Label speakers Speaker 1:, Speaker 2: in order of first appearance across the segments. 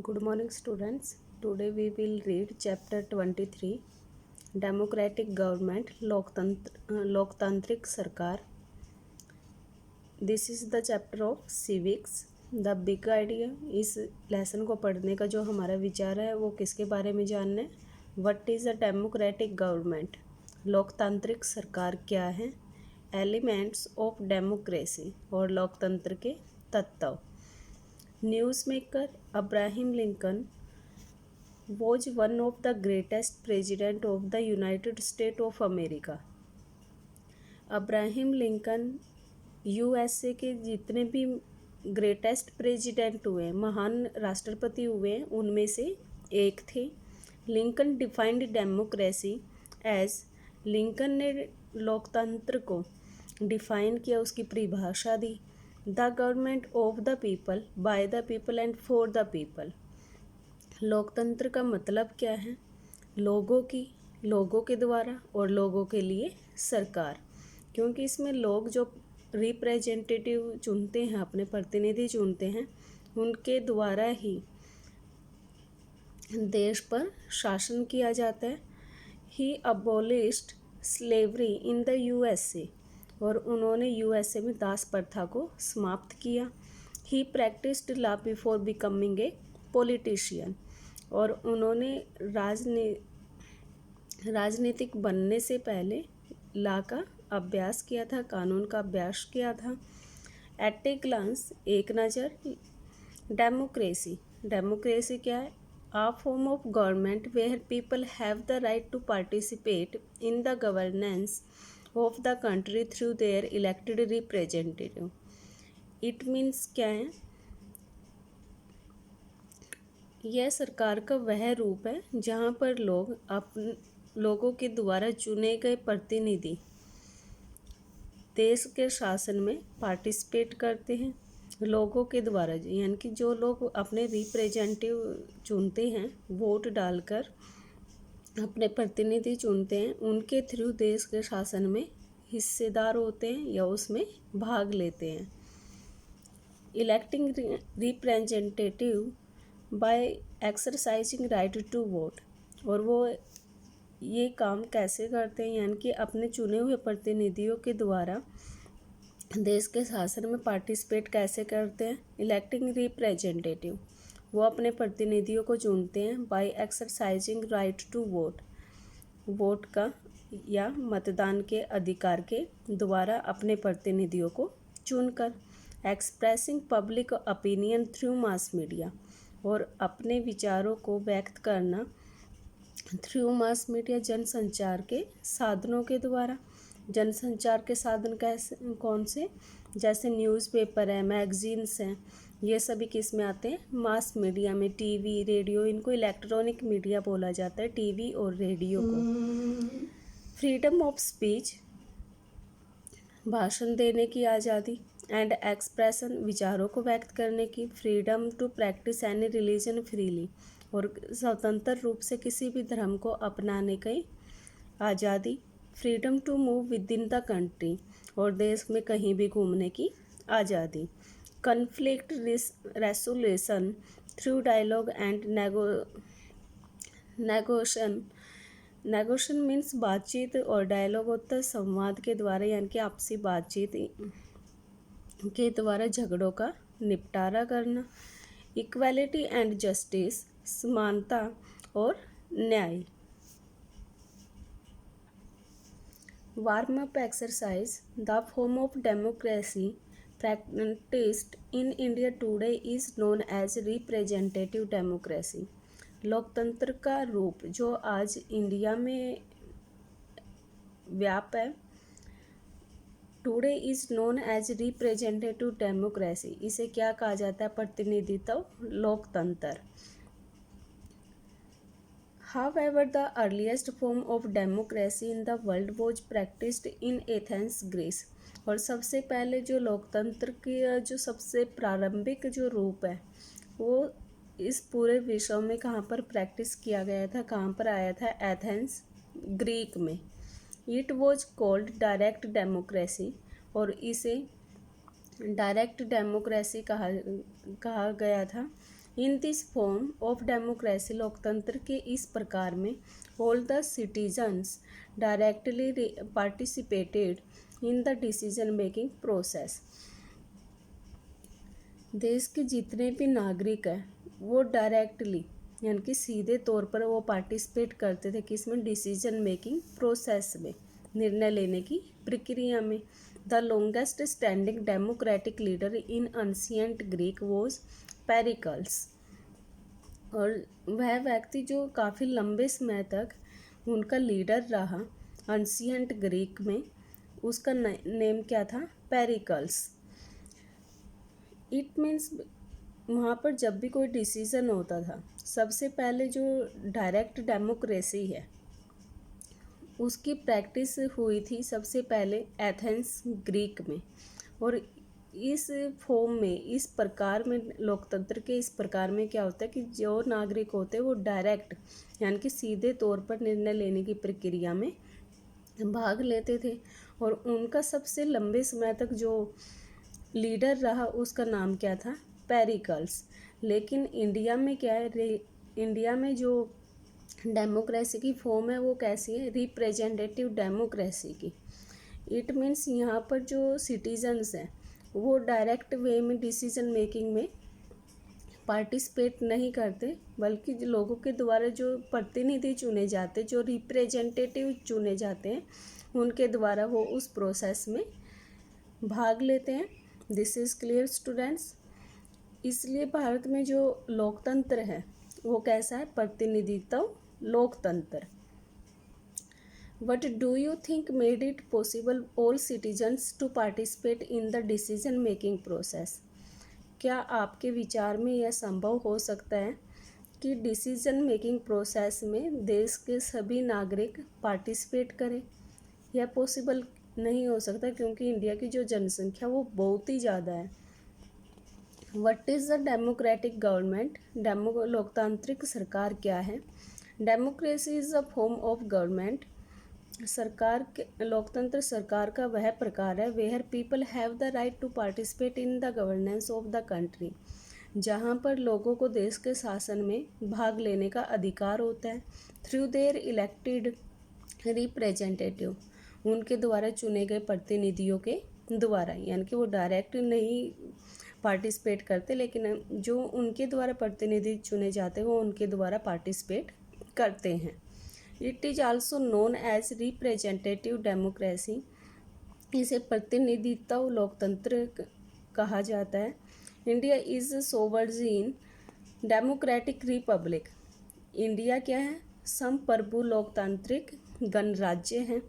Speaker 1: Good morning, students. Today we will read chapter 23 Democratic Government Loktantrik Sarkar. This is the chapter of civics. The big idea इस lesson को पढ़ने का जो हमारा विचार है वो किसके बारे में जानना है. What is a democratic government? लोकतांत्रिक सरकार क्या है. Elements of democracy और लोकतंत्र के तत्व. Newsmaker Abraham Lincoln was one of the greatest president of the United States of America. Abraham Lincoln USA के जितने भी ग्रेटेस्ट प्रेसिडेंट हुए, महान राष्ट्रपति हुए, उनमें से एक थे. Lincoln defined democracy as, Lincoln ने लोकतंत्र को डिफाइन किया, उसकी परिभाषा दी. The government of the people, by the people and for the people. लोकतंत्र का मतलब क्या है? लोगों की, लोगों के द्वारा और लोगों के लिए सरकार. क्योंकि इसमें लोग जो रिप्रेजेंटेटिव चुनते हैं, अपने प्रतिनिधि चुनते हैं, उनके द्वारा ही देश पर शासन किया जाता है. He abolished slavery in the USA, और उन्होंने यूएसए में दास प्रथा को समाप्त किया. He practised law before becoming a politician, और उन्होंने राजनीतिक बनने से पहले लॉ का अभ्यास किया था, कानून का अभ्यास किया था. एट ए ग्लांस, एक नज़र. डेमोक्रेसी, डेमोक्रेसी क्या है? A form of government where people have the right to participate in the governance of the country through their elected representative. It means क्या है? यह सरकार का वह रूप है जहाँ पर लोगों के द्वारा चुने गए प्रतिनिधि देश के शासन में पार्टिसिपेट करते हैं. लोगों के द्वारा, यानी कि जो लोग अपने रिप्रेजेंटेटिव चुनते हैं, वोट डालकर अपने प्रतिनिधि चुनते हैं, उनके थ्रू देश के शासन में हिस्सेदार होते हैं या उसमें भाग लेते हैं. Electing representative by exercising right to vote, और वो ये काम कैसे करते हैं? यानी कि अपने चुने हुए प्रतिनिधियों के द्वारा देश के शासन में पार्टिसिपेट कैसे करते हैं? इलेक्टिंग रिप्रेजेंटेटिव, वो अपने प्रतिनिधियों को चुनते हैं by exercising right to vote, vote का या मतदान के अधिकार के द्वारा अपने प्रतिनिधियों को चुनकर. Expressing public opinion through mass media, और अपने विचारों को व्यक्त करना थ्रू मास मीडिया, जनसंचार के साधनों के द्वारा. जनसंचार के साधन कैसे, कौन से? जैसे न्यूज़पेपर है, मैगजीन्स हैं, ये सभी किस में आते हैं? मास मीडिया में. टीवी, रेडियो, इनको इलेक्ट्रॉनिक मीडिया बोला जाता है, टीवी और रेडियो को. फ्रीडम ऑफ स्पीच, भाषण देने की आज़ादी. एंड एक्सप्रेशन, विचारों को व्यक्त करने की. Freedom to practise any religion freely, और स्वतंत्र रूप से किसी भी धर्म को अपनाने की आज़ादी. Freedom to move within the country, और देश में कहीं भी घूमने की आज़ादी. Conflict resolution through dialogue and negotiation. Negotiation means बातचीत, और डायलॉग होता है संवाद के द्वारा, यानी कि आपसी बातचीत के द्वारा झगड़ों का निपटारा करना. इक्वालिटी एंड जस्टिस, समानता और न्याय. Warm up exercise. The form of democracy practised in India today is known as representative democracy. लोकतंत्र का रूप जो आज इंडिया में व्याप है, today is known as representative democracy. इसे क्या कहा जाता है? प्रतिनिधित्व लोकतंत्र. However, the earliest form of democracy in the world was practiced in Athens, Greece. और सबसे पहले जो लोकतंत्र की जो सबसे प्रारंभिक जो रूप है, वो इस पूरे विश्व में कहाँ पर प्रैक्टिस किया गया था, कहाँ पर आया था? एथेंस, ग्रीक में. It was called direct democracy, और इसे डायरेक्ट डेमोक्रेसी कहा गया था. In this form of democracy, लोकतंत्र के इस प्रकार में all the citizens directly participated in the decision making process. देश के जितने भी नागरिक हैं वो डायरेक्टली यानी कि सीधे तौर पर वो पार्टिसिपेट करते थे किसमें, डिसीजन मेकिंग प्रोसेस में, निर्णय लेने की प्रक्रिया में। The longest standing democratic leader in ancient Greek was Pericles. और वह व्यक्ति जो काफ़ी लंबे समय तक उनका लीडर रहा एंशिएंट ग्रीक में, उसका नेम क्या था, पेरिकल्स। इट मीन्स वहाँ पर जब भी कोई डिसीज़न होता था, सबसे पहले जो डायरेक्ट डेमोक्रेसी है उसकी प्रैक्टिस हुई थी सबसे पहले एथेंस ग्रीक में। और इस फॉर्म में, इस प्रकार में, लोकतंत्र के इस प्रकार में क्या होता है कि जो नागरिक होते हैं वो डायरेक्ट यानी कि सीधे तौर पर निर्णय लेने की प्रक्रिया में भाग लेते थे। और उनका सबसे लंबे समय तक जो लीडर रहा उसका नाम क्या था, पेरिकल्स। लेकिन इंडिया में क्या है, इंडिया में जो डेमोक्रेसी की फॉर्म है वो कैसी है, रिप्रेजेंटेटिव डेमोक्रेसी की। इट मीन्स यहाँ पर जो सिटीजन्स हैं वो डायरेक्ट वे में डिसीजन मेकिंग में पार्टिसिपेट नहीं करते, बल्कि लोगों के द्वारा जो प्रतिनिधि चुने जाते, जो रिप्रेजेंटेटिव चुने जाते हैं, उनके द्वारा वो उस प्रोसेस में भाग लेते हैं। This is clear students. इसलिए भारत में जो लोकतंत्र है वो कैसा है, प्रतिनिधित्व लोकतंत्र। What do you think made it possible all citizens to participate in the decision making process? क्या आपके विचार में यह संभव हो सकता है कि डिसीजन मेकिंग प्रोसेस में देश के सभी नागरिक पार्टिसिपेट करें? यह पॉसिबल नहीं हो सकता क्योंकि इंडिया की जो जनसंख्या वो बहुत ही ज़्यादा है। What is the democratic government? लोकतांत्रिक सरकार क्या है? Democracy is a form of government. सरकार के, लोकतंत्र सरकार का वह प्रकार है where people have the right to participate in the governance of the country, जहाँ पर लोगों को देश के शासन में भाग लेने का अधिकार होता है, थ्रू देयर इलेक्टेड रिप्रेजेंटेटिव, उनके द्वारा चुने गए प्रतिनिधियों के द्वारा। यानी कि वो डायरेक्ट नहीं पार्टिसिपेट करते, लेकिन जो उनके द्वारा प्रतिनिधि चुने जाते हैं वो उनके द्वारा पार्टिसिपेट करते हैं। It is also known as representative democracy. इसे प्रतिनिधित्व लोकतंत्र कहा जाता है। India is sovereign democratic republic. India क्या है, संप्रभु लोकतांत्रिक गणराज्य है।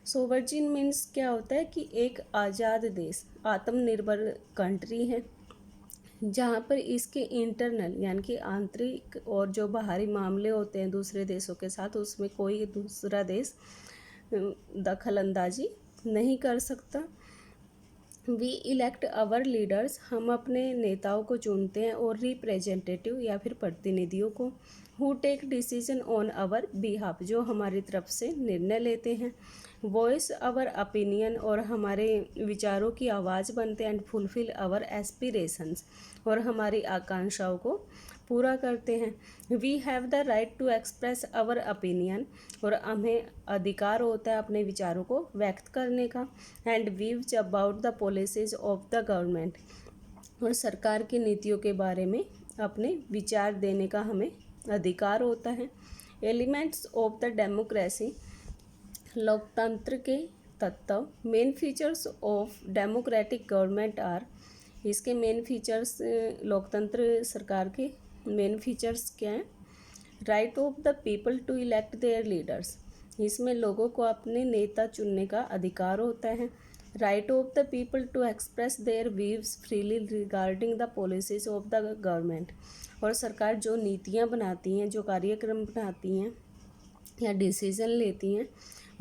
Speaker 1: सोवरजीन मीन्स क्या होता है कि एक आज़ाद देश, आत्मनिर्भर कंट्री है, जहाँ पर इसके इंटरनल यानी कि आंतरिक और जो बाहरी मामले होते हैं दूसरे देशों के साथ, उसमें कोई दूसरा देश दखल अंदाजी नहीं कर सकता। वी इलेक्ट आवर लीडर्स, हम अपने नेताओं को चुनते हैं, और रिप्रेजेंटेटिव या फिर प्रतिनिधियों को, who take decision on our behalf, जो हमारी तरफ से निर्णय लेते हैं, वॉइस आवर ओपिनियन, और हमारे विचारों की आवाज़ बनते हैं, एंड फुलफिल आवर एस्पिरेशंस, और हमारी आकांक्षाओं को पूरा करते हैं। We have the right to express our opinion, और हमें अधिकार होता है अपने विचारों को व्यक्त करने का, and views about the policies of the government, और सरकार की नीतियों के बारे में अपने विचार देने का हमें अधिकार होता है। एलिमेंट्स ऑफ द डेमोक्रेसी, लोकतंत्र के तत्व। Main features of democratic government are, इसके मेन फीचर्स, लोकतंत्र सरकार के मेन फीचर्स क्या हैं? Right of the people to elect their leaders, इसमें लोगों को अपने नेता चुनने का अधिकार होता है। Right of the people to express their views freely regarding the policies of the government, और सरकार जो नीतियाँ बनाती हैं, जो कार्यक्रम बनाती हैं या डिसीज़न लेती हैं,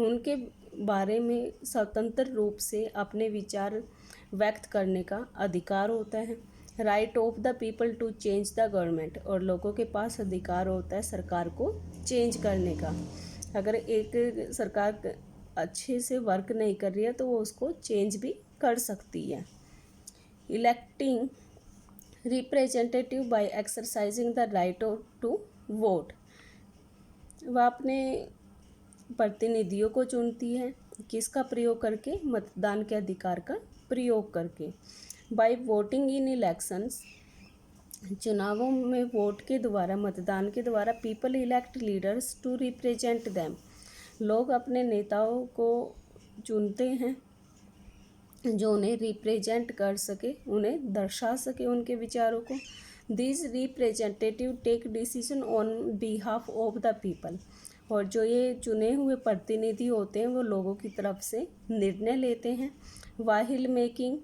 Speaker 1: उनके बारे में स्वतंत्र रूप से अपने विचार व्यक्त करने का अधिकार होता है। Right of the people to change the government, और लोगों के पास अधिकार होता है सरकार को चेंज करने का। अगर एक सरकार अच्छे से वर्क नहीं कर रही है तो वो उसको चेंज भी कर सकती है। Electing representative by exercising the right to vote. वह अपने प्रतिनिधियों को चुनती है, किसका प्रयोग करके? मतदान के अधिकार का प्रयोग करके। बाय वोटिंग इन इलेक्शंस, चुनावों में वोट के द्वारा, मतदान के द्वारा, people elect leaders to represent them, लोग अपने नेताओं को चुनते हैं जो उन्हें रिप्रेजेंट कर सके, उन्हें दर्शा सके उनके विचारों को। This representative take decision on behalf of the people, और जो ये चुने हुए प्रतिनिधि होते हैं वो लोगों की तरफ से निर्णय लेते हैं। वाहिल मेकिंग,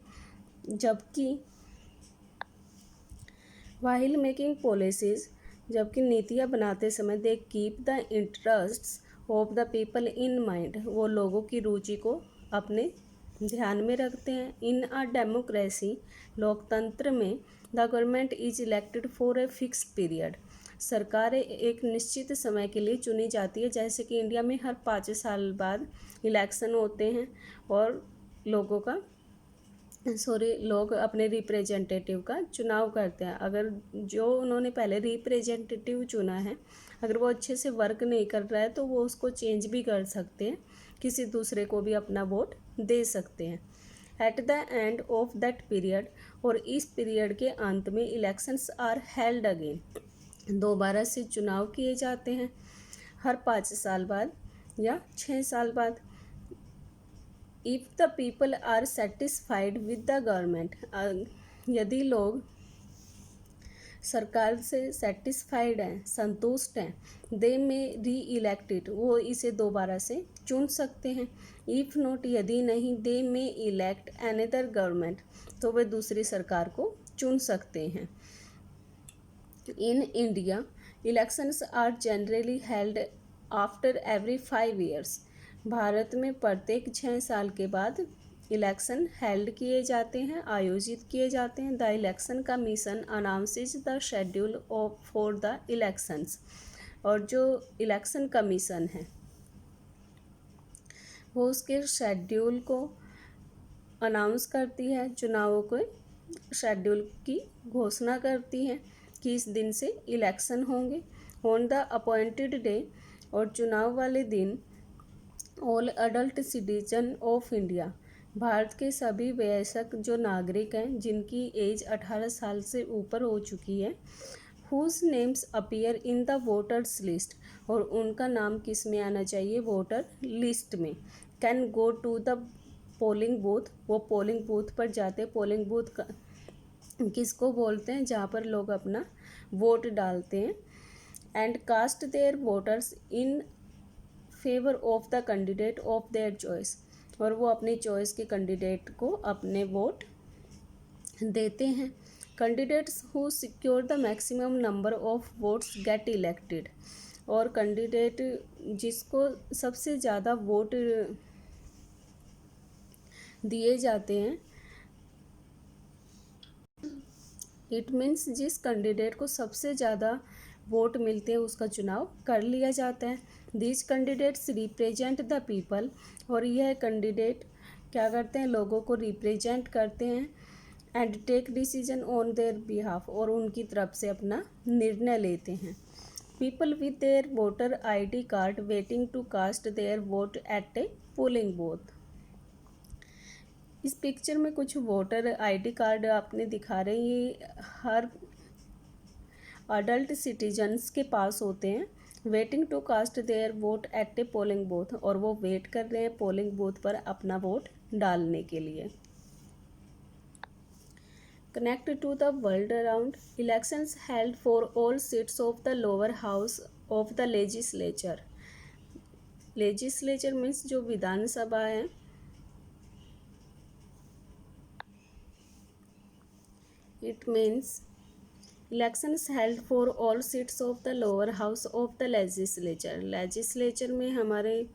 Speaker 1: वाहिल मेकिंग पॉलिसीज, जबकि नीतियाँ बनाते समय they keep the interests of the people in mind, वो लोगों की रुचि को अपने ध्यान में रखते हैं। इन अ डेमोक्रेसी, लोकतंत्र में, the government is elected for a fixed period, सरकार एक निश्चित समय के लिए चुनी जाती है। जैसे कि इंडिया में हर 5 साल बाद इलेक्शन होते हैं और लोग अपने रिप्रेजेंटेटिव का चुनाव करते हैं। अगर जो उन्होंने पहले रिप्रेजेंटेटिव चुना है, अगर वो अच्छे से वर्क नहीं कर रहा है तो वो उसको चेंज भी कर सकते हैं, किसी दूसरे को भी अपना वोट दे सकते हैं। At the end of that period, और इस पीरियड के अंत में, इलेक्शंस आर हेल्ड अगेन, दोबारा से चुनाव किए जाते हैं हर 5 साल बाद या 6 साल बाद। If the people are satisfied with the government, यदि लोग सरकार से सेटिस्फाइड हैं, संतुष्ट हैं, दे में री इलेक्टेड, वो इसे दोबारा से चुन सकते हैं। इफ़ नॉट, यदि नहीं, दे में इलेक्ट अनदर गवर्नमेंट, तो वे दूसरी सरकार को चुन सकते हैं। In India, elections are generally held after every 5 years, भारत में प्रत्येक 6 साल के बाद इलेक्शन हेल्ड किए जाते हैं, आयोजित किए जाते हैं। The election commission announces the schedule for the elections, और जो इलेक्शन कमीशन है वो उसके शेड्यूल को अनाउंस करती है, चुनावों के शेड्यूल की घोषणा करती है कि इस दिन से इलेक्शन होंगे। ऑन द अपॉइंटेड डे, और चुनाव वाले दिन, all adult citizen of India, Bharat के सभी वयस्क जो नागरिक हैं जिनकी एज 18 साल से ऊपर हो चुकी है, whose names appear in the voters list, और उनका नाम किस में आना चाहिए? वोटर लिस्ट में। Can go to the polling booth, वो पोलिंग बूथ पर जाते। पोलिंग बूथ किसको बोलते हैं? जहाँ पर लोग अपना वोट डालते हैं। And cast their voters in favour of the candidate of their choice, और वो अपनी चॉइस के कैंडिडेट को अपने वोट देते हैं। Candidates who secure the maximum number of votes get elected, और कैंडिडेट जिसको सबसे ज़्यादा वोट दिए जाते हैं, इट मीन्स जिस कैंडिडेट को सबसे ज़्यादा वोट मिलते हैं उसका चुनाव कर लिया जाता है। These candidates represent the people, और यह कैंडिडेट क्या करते हैं? लोगों को रिप्रेजेंट करते हैं। And take decision on their behalf, और उनकी तरफ से अपना निर्णय लेते हैं। People with their voter ID card waiting to cast their vote at a polling booth. इस पिक्चर में कुछ वोटर ID कार्ड आपने दिखा रहे हैं, ये हर अडल्ट सिटीजन्स के पास होते हैं। Waiting to cast their vote at a polling booth, और वो वेट कर रहे हैं पोलिंग बूथ पर अपना वोट डालने के लिए। Connect to the world around, elections held for all seats of the lower house of the legislature. Legislature means जो विधानसभा है। It means elections held for all seats of the lower house of the legislature. Legislature में हमारे